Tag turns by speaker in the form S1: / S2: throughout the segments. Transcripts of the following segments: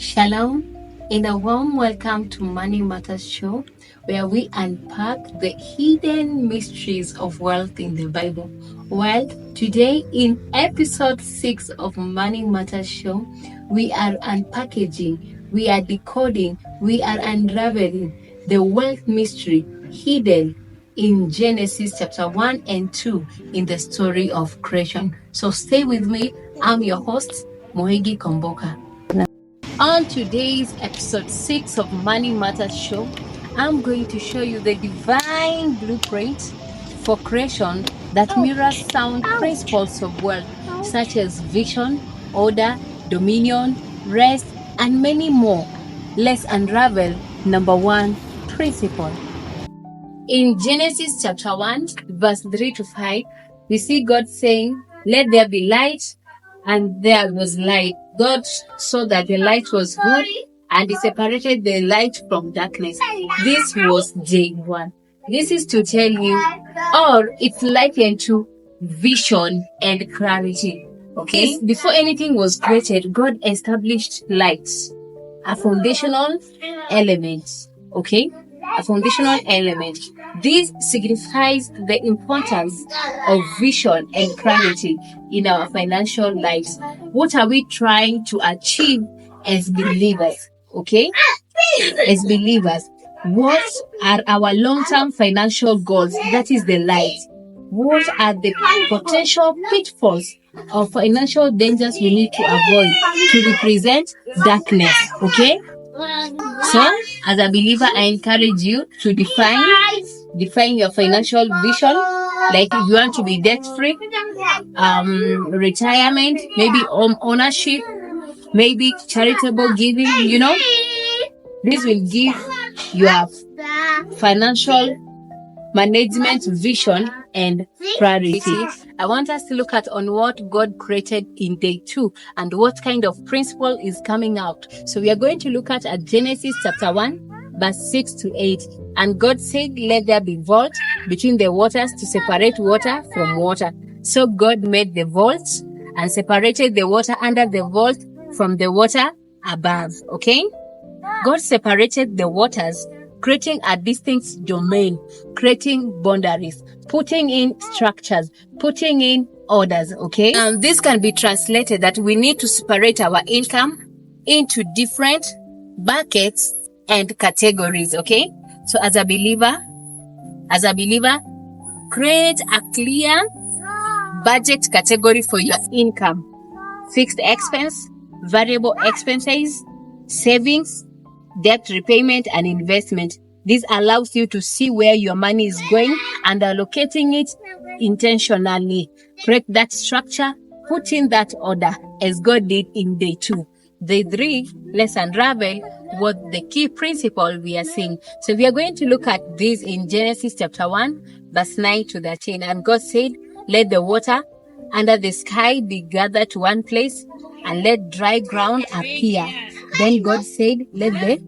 S1: Shalom, and a warm welcome to Money Matters Show, where we unpack the hidden mysteries of wealth in the Bible. Well, today in episode 6 of Money Matters Show, we are unpackaging, we are decoding, we are unraveling the wealth mystery hidden in Genesis chapter 1 and 2 in the story of creation. So stay with me. I'm your host, Mohegi Komboka. On today's episode 6 of Money Matters Show, I'm going to show you the divine blueprint for creation that mirrors sound principles of wealth, such as vision, order, dominion, rest, and many more. Let's unravel number 1 principle. In Genesis chapter 1, verse 3 to 5, we see God saying, "Let there be light," and there was light. God saw that the light was good, and He separated the light from darkness. This was day 1. This is to tell you, or it's likened to vision and clarity. Okay? Before anything was created, God established lights, a foundational element. Okay? A foundational element. This signifies the importance of vision and clarity in our financial lives. What are we trying to achieve as believers? Okay? As believers, what are our long-term financial goals? That is the light. What are the potential pitfalls or financial dangers we need to avoid to represent darkness? Okay? So, as a believer, I encourage you to define your financial vision. Like if you want to be debt-free, retirement, maybe home ownership, maybe charitable giving, this will give your financial management vision and clarity. I want us to look at on what God created in day 2 and what kind of principle is coming out. So we are going to look at Genesis chapter 1, verse 6 to 8. And God said, "Let there be vault between the waters to separate water from water." So God made the vaults and separated the water under the vault from the water above. Okay? God separated the waters, creating a distinct domain, creating boundaries, putting in structures, putting in orders, okay? This can be translated that we need to separate our income into different buckets and categories, okay? So as a believer, create a clear budget category for your income: fixed expense, variable expenses, savings, debt repayment, and investment. This allows you to see where your money is going and allocating it intentionally. Create that structure, put in that order as God did in day 2. Day 3, let's unravel what the key principle we are seeing. So we are going to look at this in Genesis chapter 1, verse 9 to 13. And God said, "Let the water under the sky be gathered to one place, and let dry ground appear." Then God said, "Let the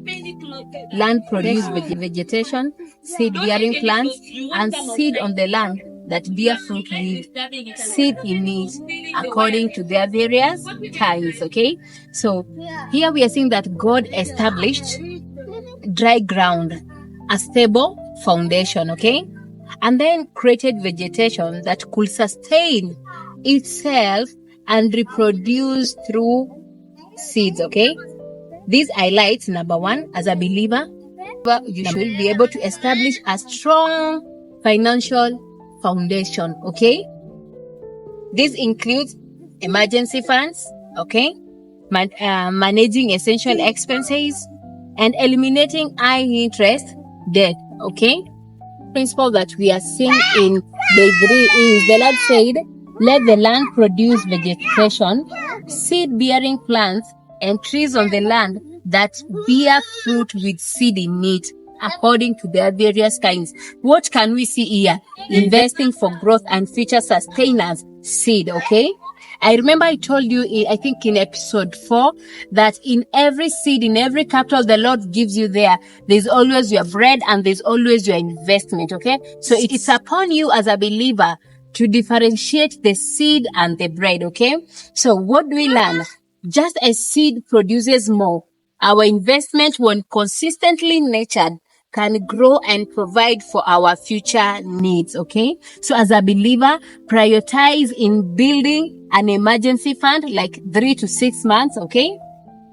S1: land produce vegetation, seed-bearing plants, and seed on the land that bear fruit with seed in it, according to their various kinds." Okay? So here we are seeing that God established dry ground, a stable foundation, okay? And then created vegetation that could sustain itself and reproduce through seeds, okay? This highlights, number 1, as a believer, you should be able to establish a strong financial foundation, okay? This includes emergency funds, okay? Managing essential expenses and eliminating high interest debt, okay? Principle that we are seeing in day 3 is the Lord said, "Let the land produce vegetation, seed-bearing plants, and trees on the land that bear fruit with seed in it, according to their various kinds." What can we see here? Investing for growth and future sustenance seed, okay? I remember I told you, I think in episode 4, that in every seed, in every capital the Lord gives you there's always your bread and there's always your investment, okay? So it's upon you as a believer to differentiate the seed and the bread, okay? So what do we learn? Just as seed produces more, Our investment, when consistently nurtured, can grow and provide for our future needs. Okay. So as a believer, prioritize in building an emergency fund like 3 to 6 months. Okay,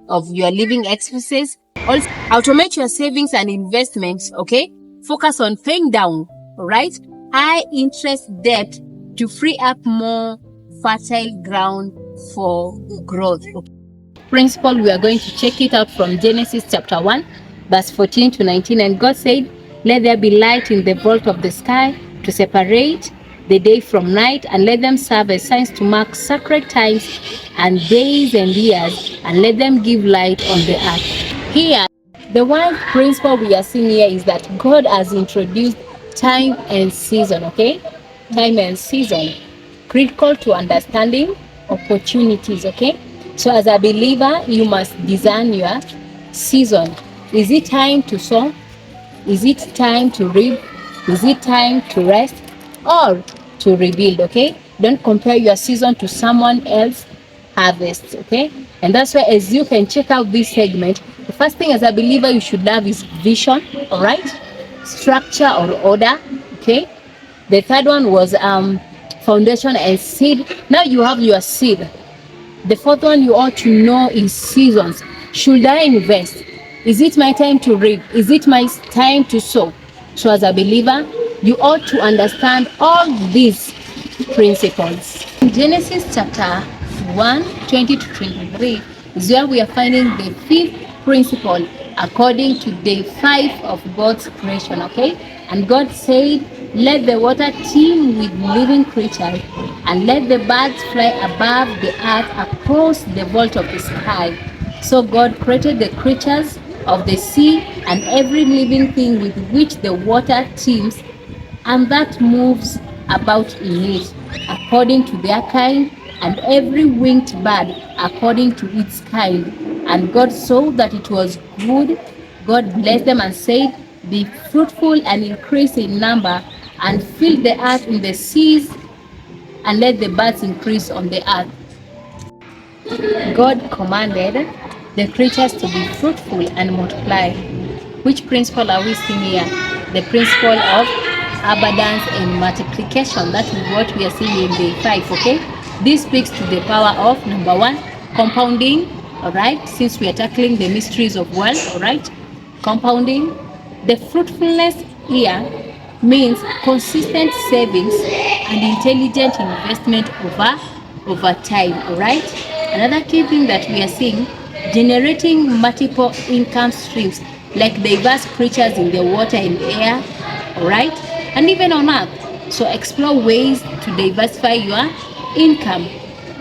S1: of your living expenses. Also, automate your savings and investments. Okay. Focus on paying down, right, high interest debt to free up more fertile ground for growth. Okay. Principle, we are going to check it out from Genesis chapter 1, verse 14 to 19. And God said, let there be light in the vault of the sky to separate the day from night, and let them serve as signs to mark sacred times and days and years, and let them give light on the earth. Here, the one principle we are seeing here is that God has introduced time and season. Okay, time and season, critical to understanding opportunities. Okay, so as a believer, you must design your season. Is it time to sow? Is it time to reap? Is it time to rest or to rebuild? Okay, don't compare your season to someone else's harvest. Okay, and that's why, as you can check out this segment, the first thing as a believer you should have is vision. All right, structure or order. Okay, the third one was foundation and seed. Now you have your seed. The fourth one you ought to know is seasons. Should I invest? Is it my time to reap? Is it my time to sow? So as a believer, you ought to understand all these principles. In Genesis chapter 1, 20 to 23 is where we are finding the fifth principle according to day 5 of God's creation. Okay? And God said, let the water teem with living creatures, and let the birds fly above the earth across the vault of the sky. So God created the creatures of the sea and every living thing with which the water teems and that moves about in it, according to their kind, and every winged bird according to its kind. And God saw that it was good. God blessed them and said, be fruitful and increase in number, and fill the earth in the seas, and let the birds increase on the earth. God commanded the creatures to be fruitful and multiply. Which principle are we seeing here? The principle of abundance and multiplication. That is what we are seeing in day 5. Okay, this speaks to the power of, number 1, compounding. All right, since we are tackling the mysteries of wealth. All right, compounding. The fruitfulness here means consistent savings and intelligent investment over time. All right, another key thing that we are seeing, generating multiple income streams like diverse creatures in the water and air. All right, and even on earth. So explore ways to diversify your income.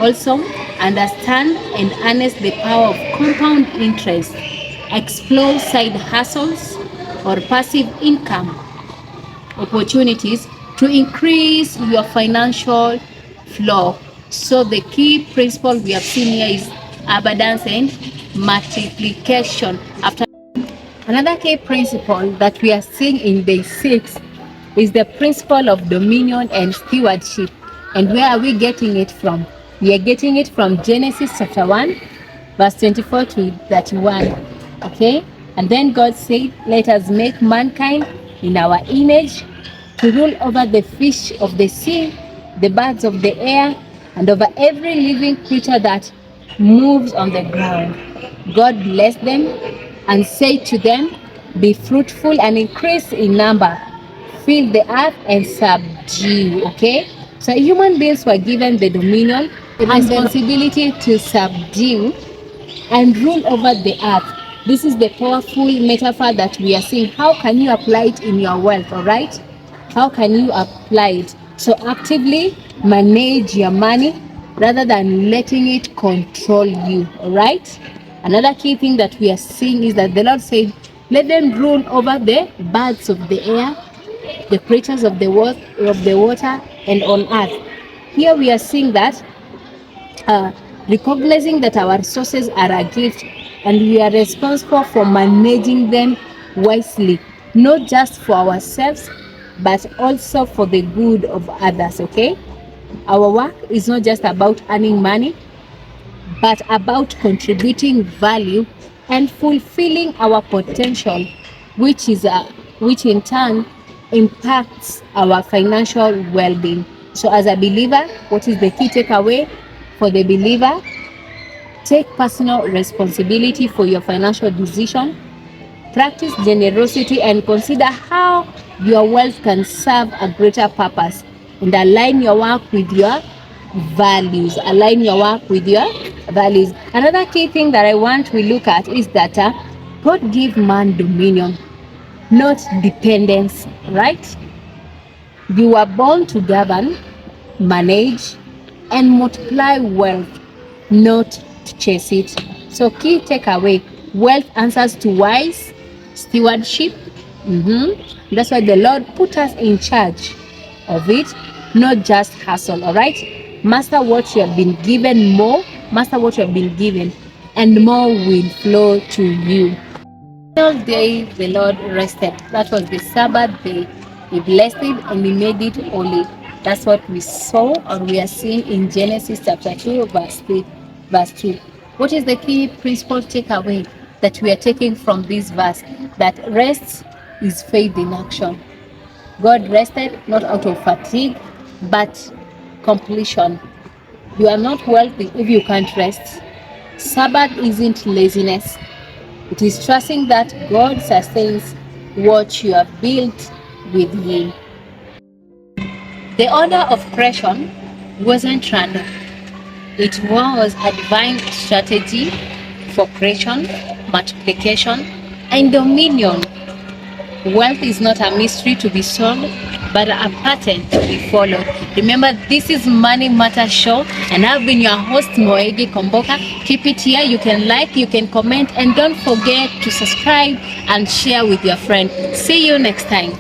S1: Also, understand and harness the power of compound interest. Explore side hustles or passive income opportunities to increase your financial flow. So the key principle we have seen here is abundance and multiplication. After another key principle that we are seeing in day 6 is the principle of dominion and stewardship. And where are we getting it from? We are getting it from Genesis chapter 1, verse 24 to 31. Okay? And then God said, let us make mankind in our image to rule over the fish of the sea, the birds of the air, and over every living creature that moves on the ground. God blessed them and said to them, be fruitful and increase in number, fill the earth and subdue. Okay, so human beings were given the dominion, the responsibility to subdue and rule over the earth. This is the powerful metaphor that we are seeing. How can you apply it in your wealth? All right, how can you apply it? So actively manage your money rather than letting it control you. All right, another key thing that we are seeing is that the Lord said, let them rule over the birds of the air, the creatures of the water, and on earth. Here we are seeing that recognizing that our resources are a gift and we are responsible for managing them wisely, not just for ourselves but also for the good of others. Okay, our work is not just about earning money but about contributing value and fulfilling our potential, which in turn impacts our financial well-being. So as a believer, what is the key takeaway for the believer? Take personal responsibility for your financial decision, practice generosity, and consider how your wealth can serve a greater purpose, and align your work with your values. Align your work with your values. Another key thing that I want we look at is that God give man dominion, not dependence, right? You are born to govern, manage, and multiply wealth, not to chase it. So, key takeaway: wealth answers to wise stewardship. That's why the Lord put us in charge of it, not just hustle. All right, master what you have been given, master what you have been given, and more will flow to you. The day the Lord rested. That was the Sabbath day. He blessed it and he made it holy. That's what we saw, or we are seeing in Genesis chapter 2, verse 2. What is the key principle takeaway that we are taking from this verse? That rest is faith in action. God rested not out of fatigue, but completion. You are not wealthy if you can't rest. Sabbath isn't laziness. It is trusting that God sustains what you have built with Him. The order of creation wasn't random. It was a divine strategy for creation, multiplication, and dominion. Wealth is not a mystery to be solved, but a pattern to be followed. Remember, this is Money Matter Show, and I've been your host, Moegi Komboka. Keep it here. You can like, you can comment, and don't forget to subscribe and share with your friend. See you next time.